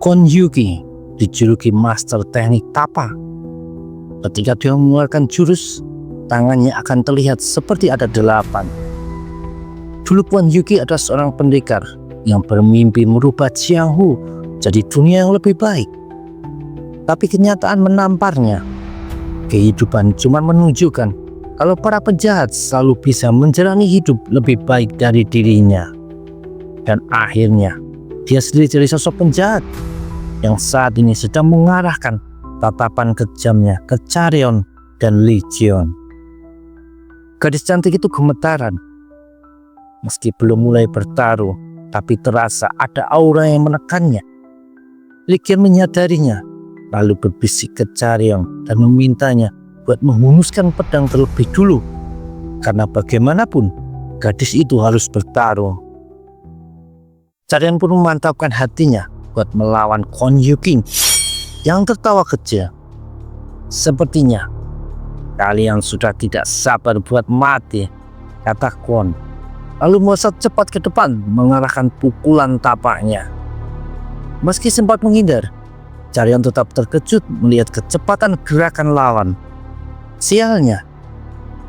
Kwon Yuki dijuluki master teknik tapa. Ketika dia mengeluarkan jurus, tangannya akan terlihat seperti ada 8. Dulu Kwon Yuki adalah seorang pendekar yang bermimpi merubah Jianghu jadi dunia yang lebih baik. Tapi kenyataan menamparnya. Kehidupan cuma menunjukkan kalau para penjahat selalu bisa menjalani hidup lebih baik dari dirinya. Dan akhirnya dia sendiri jadi sosok penjahat yang saat ini sedang mengarahkan tatapan kejamnya ke Chaeryeon dan Lee Jeon. Gadis cantik itu gemetaran. Meski belum mulai bertaruh, tapi terasa ada aura yang menekannya. Lee Jeon menyadarinya, lalu berbisik ke Chaeryeon dan memintanya buat menghunuskan pedang terlebih dulu. Karena bagaimanapun, gadis itu harus bertarung. Chaeryeon pun memantapkan hatinya buat melawan Kwon Yuki yang tertawa kecil. Sepertinya kalian sudah tidak sabar buat mati, kata Kwon. Lalu melesat cepat ke depan mengarahkan pukulan tapaknya. Meski sempat menghindar, Chaeryeon tetap terkejut melihat kecepatan gerakan lawan. Sialnya,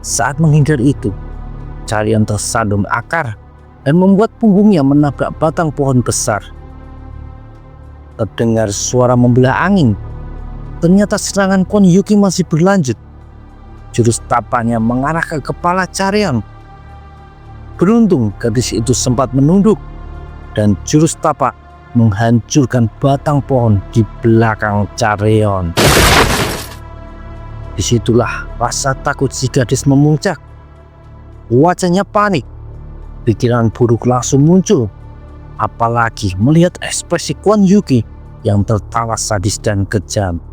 saat menghindar itu, Chaeryeon tersandung akar dan membuat punggungnya menabrak batang pohon besar. Terdengar suara membelah angin. Ternyata serangan Kwon Yuki masih berlanjut. Jurus tapanya mengarah ke kepala Chaeryeon. Beruntung gadis itu sempat menunduk dan jurus tapak menghancurkan batang pohon di belakang Chaeryeon. Disitulah rasa takut si gadis memuncak. Wajahnya panik. Pikiran buruk langsung muncul. Apalagi melihat ekspresi Kwon Yuki yang tertawa sadis dan kejam.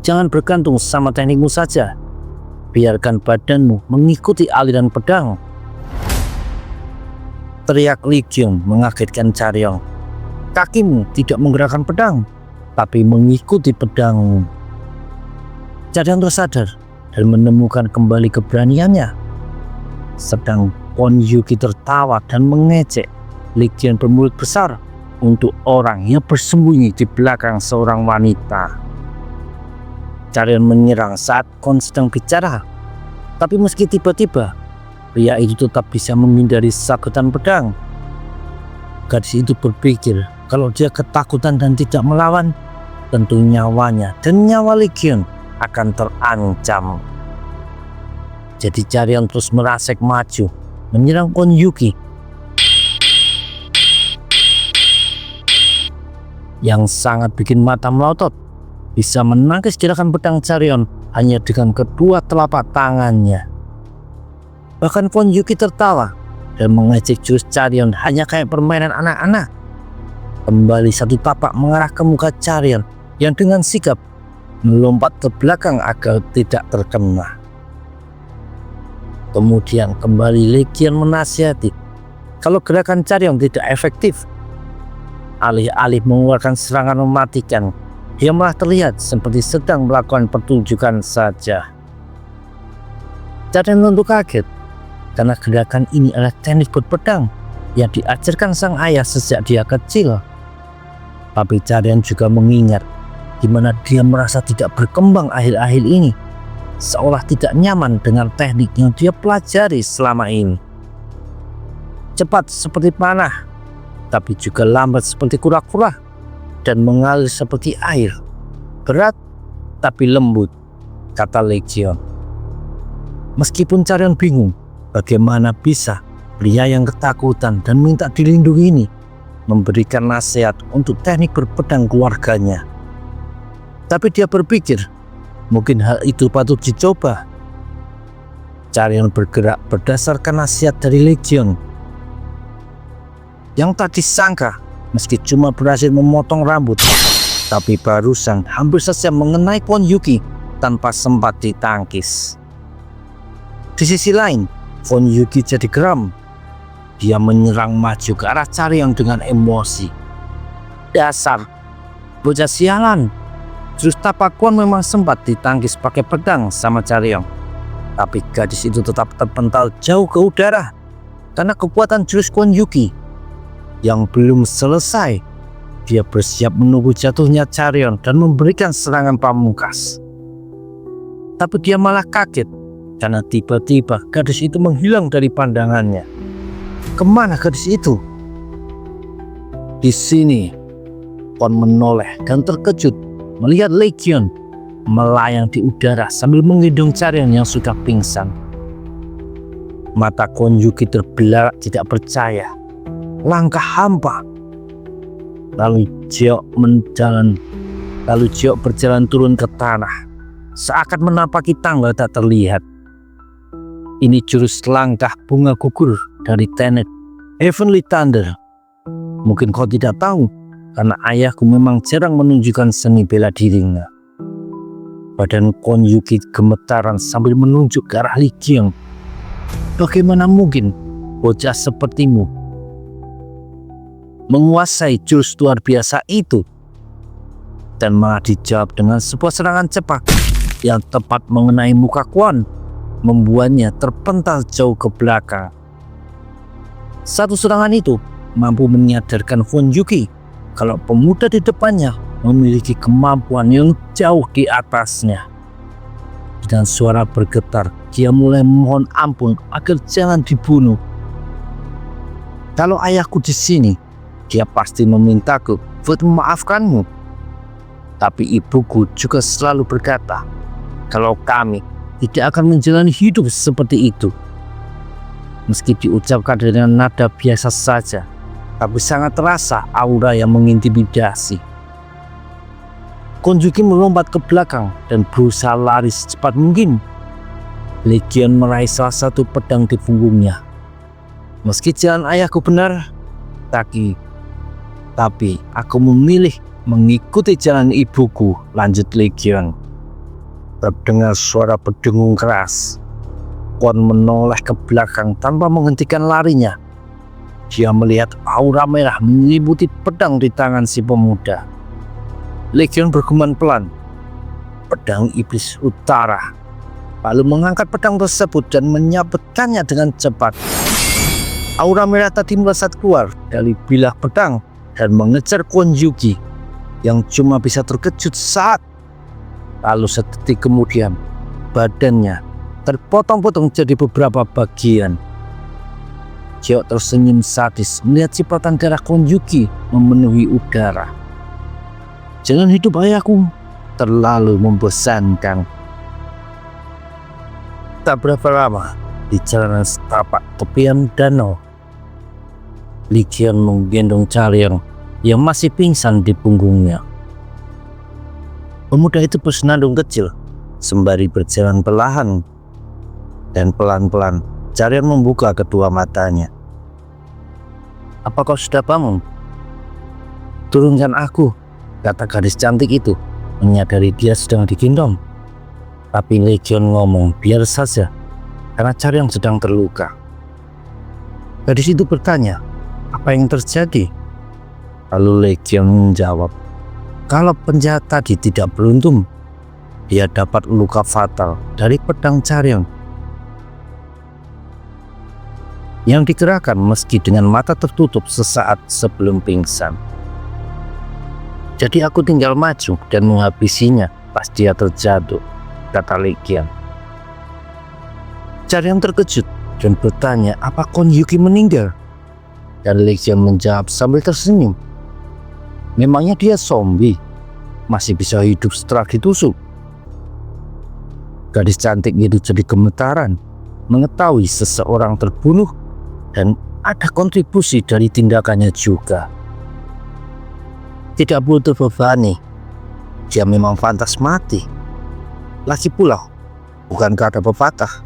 Jangan bergantung sama teknikmu saja. Biarkan badanmu mengikuti aliran pedang. Teriak Lee Jeon mengagetkan Chaeryeon. Kakimu tidak menggerakkan pedang, tapi mengikuti pedangmu. Chaeryeon tersadar dan menemukan kembali keberaniannya. Sedang Kwon Yuki tertawa dan mengejek, Lee Jeon bermulut besar untuk orang yang bersembunyi di belakang seorang wanita. Chaeryeon menyerang saat Kwon sedang bicara. Tapi meski tiba-tiba, pria itu tetap bisa menghindari sabetan pedang. Gadis itu berpikir kalau dia ketakutan dan tidak melawan, tentu nyawanya dan nyawa Lee Jeon akan terancam. Jadi Chaeryeon terus merasek maju, menyerang Kwon Yuki. Yang sangat bikin mata melotot, bisa menangkis gerakan pedang Chaeryeon hanya dengan kedua telapak tangannya. Bahkan Kwon Yuki tertawa dan mengejek jurus Chaeryeon hanya kayak permainan anak-anak. Kembali satu tapak mengarah ke muka Chaeryeon yang dengan sigap melompat ke belakang agar tidak terkena. Kemudian kembali Lee Jeon menasihati kalau gerakan Chaeryeon tidak efektif. Alih-alih mengeluarkan serangan mematikan, dia malah terlihat seperti sedang melakukan pertunjukan saja. Chaeryeon tentu kaget karena gerakan ini adalah teknik berpedang yang diajarkan sang ayah sejak dia kecil. Tapi Chaeryeon juga mengingat di mana dia merasa tidak berkembang akhir-akhir ini, seolah tidak nyaman dengan teknik yang dia pelajari selama ini. Cepat seperti panah, tapi juga lambat seperti kura-kura, dan mengalir seperti air. Berat tapi lembut, kata Lee Jeon. Meskipun Chaeryeon bingung bagaimana bisa pria yang ketakutan dan minta dilindungi ini memberikan nasihat untuk teknik berpedang keluarganya. Tapi dia berpikir mungkin hal itu patut dicoba. Chaeryeon bergerak berdasarkan nasihat dari Lee Jeon. Yang tak disangka, meski cuma berhasil memotong rambut, tapi barusan hampir saja mengenai Kwon Yuki tanpa sempat ditangkis. Di sisi lain, Kwon Yuki jadi geram. Dia menyerang maju ke arah Chaeryeon dengan emosi. Dasar bocah sialan. Jurus tapak Kwon memang sempat ditangkis pakai pedang sama Chaeryeon, tapi gadis itu tetap terpental jauh ke udara karena kekuatan jurus Kwon Yuki yang belum selesai. Dia bersiap menunggu jatuhnya Charion dan memberikan serangan pamungkas. Tapi dia malah kaget karena tiba-tiba gadis itu menghilang dari pandangannya. Kemana gadis itu? Di sini, Kon menoleh dan terkejut melihat Legion melayang di udara sambil menggendong Charion yang sudah pingsan. Mata Kon Yuki terbelalak tidak percaya. Langkah hampa. Lalu Jeok berjalan turun ke tanah, seakan menapaki tangga tak terlihat. Ini jurus langkah bunga gugur dari Tenet Heavenly Thunder. Mungkin kau tidak tahu, karena ayahku memang jarang menunjukkan seni bela dirinya. Badan Kon Yuki gemetaran sambil menunjuk ke arah Legion. Bagaimana mungkin bocah sepertimu menguasai jurus luar biasa itu? Dan malah dijawab dengan sebuah serangan cepat yang tepat mengenai muka Kwon, membuatnya terpental jauh ke belakang. Satu serangan itu mampu menyadarkan Kon Yuki kalau pemuda di depannya memiliki kemampuan yang jauh di atasnya. Dengan suara bergetar, dia mulai memohon ampun agar jangan dibunuh. Kalau ayahku di sini, dia pasti memintaku buat memaafkanmu. Tapi ibuku juga selalu berkata, kalau kami tidak akan menjalani hidup seperti itu. Meski diucapkan dengan nada biasa saja, tapi sangat terasa aura yang mengintimidasi. Kon Yuki melompat ke belakang dan berusaha lari secepat mungkin. Legion meraih salah satu pedang di punggungnya. Meski jalan ayahku benar, tapi aku memilih mengikuti jalan ibuku, lanjut Legion. Terdengar suara berdengung keras. Kon menoleh ke belakang tanpa menghentikan larinya. Dia melihat aura merah menyelimuti pedang di tangan si pemuda. Legion bergumam pelan, pedang iblis utara, lalu mengangkat pedang tersebut dan menyabetkannya dengan cepat. Aura merah tadi melesat keluar dari bilah pedang dan mengejar Kon Yuki yang cuma bisa terkejut saat. Lalu sedetik kemudian badannya terpotong-potong jadi beberapa bagian. Jeok tersenyum sadis melihat cipratan darah Kon Yuki memenuhi udara. Jalan hidup ayahku terlalu membosankan. Tak berapa lama, di jalanan setapak tepian danau, Legion menggendong Charion yang masih pingsan di punggungnya. Pemuda itu bersenandung kecil sembari berjalan perlahan, dan pelan-pelan Charion membuka kedua matanya. Apa kau sudah bangun? Turunkan aku, kata gadis cantik itu, menyadari dia sedang digendong. Tapi Legion ngomong biar saja, karena Charion sedang terluka. Gadis itu bertanya, apa yang terjadi? Lalu Legion menjawab, kalau penjahat tadi tidak beruntung, dia dapat luka fatal dari pedang Charion yang digerakkan meski dengan mata tertutup sesaat sebelum pingsan. Jadi aku tinggal maju dan menghabisinya pas dia terjatuh, kata Legion. Charion terkejut dan bertanya, apa Kon Yuki meninggal? Dan Legion menjawab sambil tersenyum, memangnya dia zombie, masih bisa hidup setelah ditusuk? Gadis cantik itu jadi gemetaran mengetahui seseorang terbunuh dan ada kontribusi dari tindakannya juga. Tidak perlu terbebani, dia memang pantas mati. Lagi pula, bukankah ada pepatah,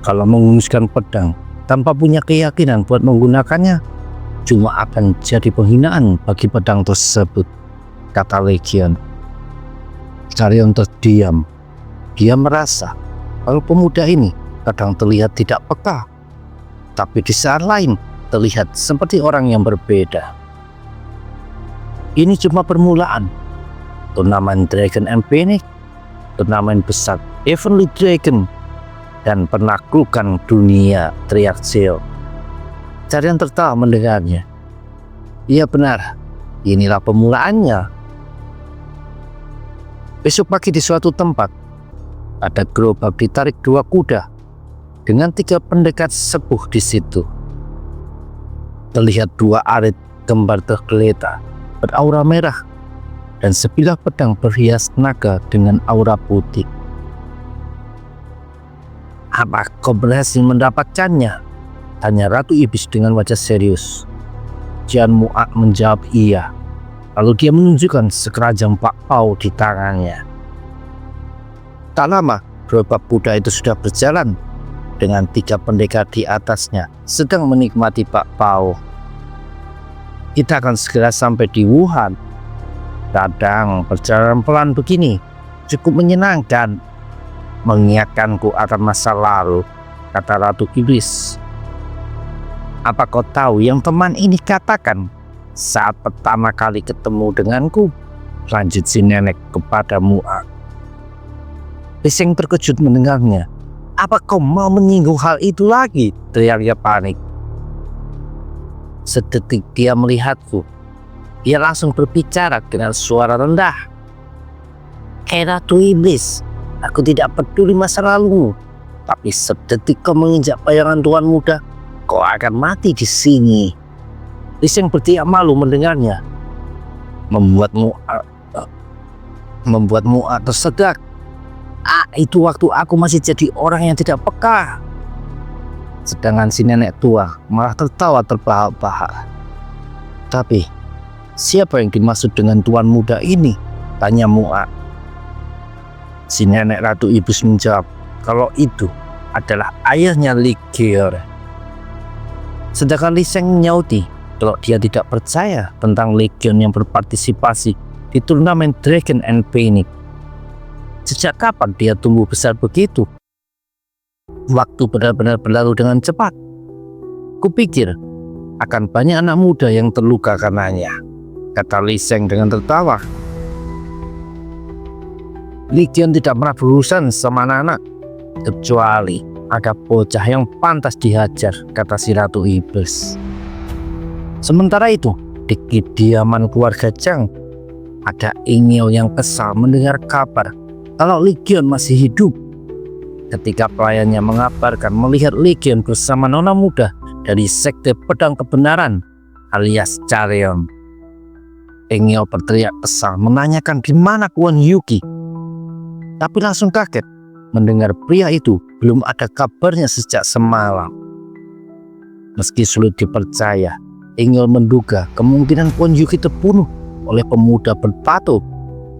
kalau mengunguskan pedang tanpa punya keyakinan buat menggunakannya, cuma akan jadi penghinaan bagi pedang tersebut, kata Legion. Charion terdiam. Dia merasa kalau pemuda ini kadang terlihat tidak peka, tapi di saat lain terlihat seperti orang yang berbeda. Ini cuma permulaan. Turnamen Dragon and Phoenix, turnamen besar Heavenly Dragon, dan penaklukan dunia, teriak Jeok. Charion tertawa mendengarnya. Iya benar, Inilah pemulaannya. Besok pagi di suatu tempat, ada gerobak ditarik 2 kuda dengan 3 pendekat sepuh di situ. Terlihat 2 arit kembar tergeletak beraura merah dan sebilah pedang berhias naga dengan aura putih. "Apa kau berhasil mendapatkannya?" tanya Ratu Iblis dengan wajah serius. Jian Mu'ad menjawab iya. Lalu dia menunjukkan sekeranjang bakpao di tangannya. Tak lama, gerobak kuda itu sudah berjalan dengan 3 pendekar di atasnya sedang menikmati bakpao. "Kita akan segera sampai di Wuhan. Kadang perjalanan pelan begini cukup menyenangkan, mengingatkanku akan masa lalu," kata Ratu Iblis. "Apa kau tahu yang teman ini katakan saat pertama kali ketemu denganku?" lanjut si nenek kepada Mu'ad. Liseng terkejut mendengarnya. "Apa kau mau menyinggung hal itu lagi?" teriaknya panik. Sedetik dia melihatku. Dia langsung berbicara dengan suara rendah. "Hei Ratu Iblis, aku tidak peduli masa lalumu, tapi sedetik kau menginjak bayangan tuan muda, kau akan mati di sini." Liseng berteriak malu mendengarnya, membuat Mu'ad tersedak. Itu waktu aku masih jadi orang yang tidak peka." Sedangkan si nenek tua malah tertawa terbahak-bahak. "Tapi siapa yang dimaksud dengan tuan muda ini?" tanya Mu'ad. Si nenek Ratu Iblis menjawab kalau itu adalah ayahnya Ligior. Sedangkan Liseng menyauti kalau dia tidak percaya tentang legion yang berpartisipasi di turnamen Dragon and Phoenix. Sejak kapan dia tumbuh besar begitu? Waktu benar-benar berlalu dengan cepat. Kupikir akan banyak anak muda yang terluka karenanya, kata Liseng dengan tertawa. Legion tidak pernah berurusan sama anak-anak, kecuali ada bocah yang pantas dihajar, kata si Ratu Iblis. Sementara itu, di kediaman keluarga Zhang, ada Ingyo yang kesal mendengar kabar kalau Legion masih hidup. Ketika pelayannya mengabarkan melihat Legion bersama nona muda dari sekte pedang kebenaran alias Chareon. Ingyo berteriak kesal menanyakan di mana Kwon Yuki, tapi langsung kaget mendengar pria itu belum ada kabarnya sejak semalam. Meski sulit dipercaya, Ingyo menduga kemungkinan Kwon Yuki terbunuh oleh pemuda bertato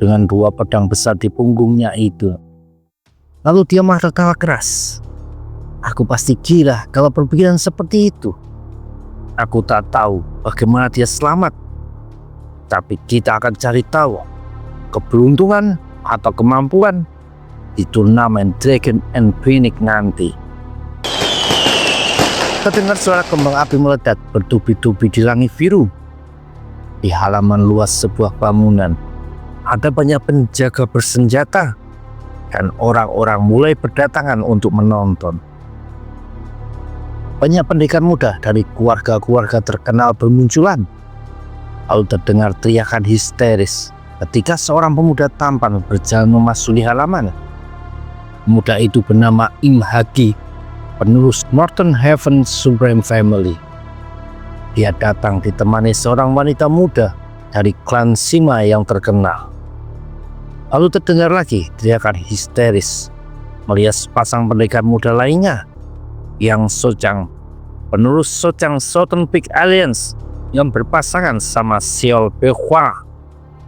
dengan 2 pedang besar di punggungnya itu. Lalu dia malah tertawa keras. Aku pasti gila kalau berpikiran seperti itu. Aku tak tahu bagaimana dia selamat, tapi kita akan cari tahu keberuntungan atau kemampuan di turnamen Dragon and Phoenix nanti. Terdengar suara kembang api meledak bertubi-tubi di langit biru. Di halaman luas sebuah bangunan, ada banyak penjaga bersenjata dan orang-orang mulai berdatangan untuk menonton. Banyak pendekar muda dari keluarga-keluarga terkenal bermunculan. Lalu terdengar teriakan histeris ketika seorang pemuda tampan berjalan memasuki halaman. Pemuda itu bernama Im Hagi, penerus Northern Heaven Supreme Family. Dia datang ditemani seorang wanita muda dari klan Sima yang terkenal. Lalu terdengar lagi teriakan histeris melihat sepasang pendekar muda lainnya, yang Sojang, penerus Sojang Southern Peak Alliance yang berpasangan sama Seol Behua,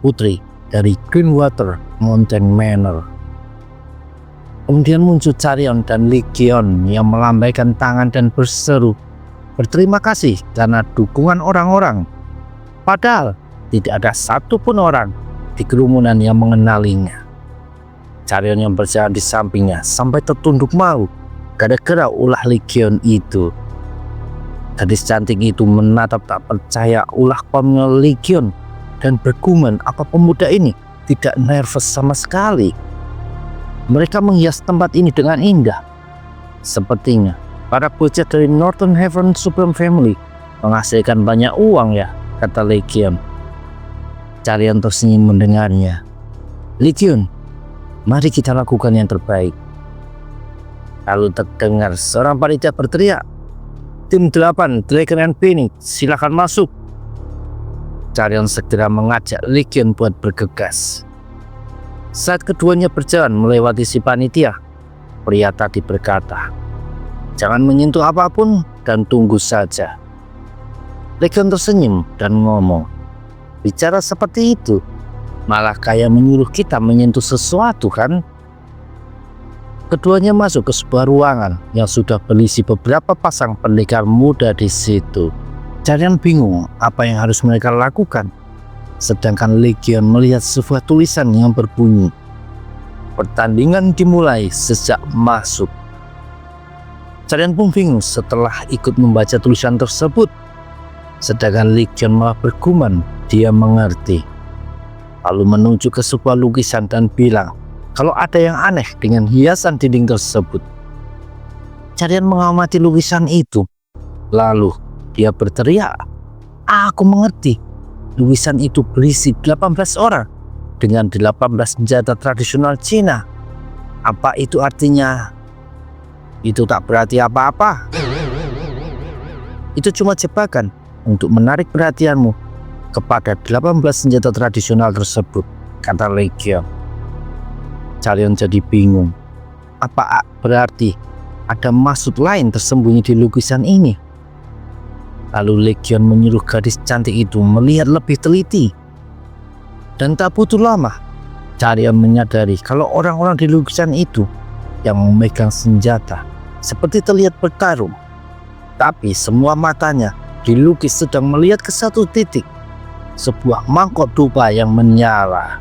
putri dari Greenwater Mountain Manor. Kemudian muncul Chareon dan Legion yang melambaikan tangan dan berseru berterima kasih karena dukungan orang-orang. Padahal tidak ada satupun orang di kerumunan yang mengenalinya. Chareon yang berjalan di sampingnya sampai tertunduk malu gara-gara ulah Legion itu. Gadis cantik itu menatap tak percaya ulah kaumnya Legion dan bergumam apa pemuda ini tidak nervous sama sekali. Mereka menghias tempat ini dengan indah. Sepertinya para bocah dari Northern Heaven Supreme Family menghasilkan banyak uang ya, kata Legion. Carian tersenyum mendengarnya. Legion, mari kita lakukan yang terbaik. Lalu terdengar seorang panitia berteriak, Tim 8 Dragon and Phoenix, silakan masuk. Carian segera mengajak Legion buat bergegas. Saat keduanya berjalan melewati si panitia, pria tadi berkata, jangan menyentuh apapun dan tunggu saja. Legion tersenyum dan ngomong, bicara seperti itu malah kayak menyuruh kita menyentuh sesuatu kan? Keduanya masuk ke sebuah ruangan yang sudah berisi beberapa pasang pendekar muda di situ. Carian bingung apa yang harus mereka lakukan. Sedangkan Legion melihat sebuah tulisan yang berbunyi, pertandingan dimulai sejak masuk. Carian pun bingung setelah ikut membaca tulisan tersebut. Sedangkan Legion malah bergumam dia mengerti. Lalu menunjuk ke sebuah lukisan dan bilang kalau ada yang aneh dengan hiasan dinding tersebut. Carian mengamati lukisan itu. Lalu dia berteriak, aku mengerti. Lukisan itu berisi 18 orang dengan 18 senjata tradisional Cina. Apa itu artinya? Itu tak berarti apa-apa. Itu cuma jebakan untuk menarik perhatianmu kepada 18 senjata tradisional tersebut, kata Legion. Carian jadi bingung. Apa berarti ada maksud lain tersembunyi di lukisan ini? Lalu Legion menyuruh gadis cantik itu melihat lebih teliti. Dan tak butuh lama, Carian menyadari kalau orang-orang di lukisan itu yang memegang senjata seperti terlihat bertarung. Tapi semua matanya dilukis sedang melihat ke satu titik, sebuah mangkok dupa yang menyala.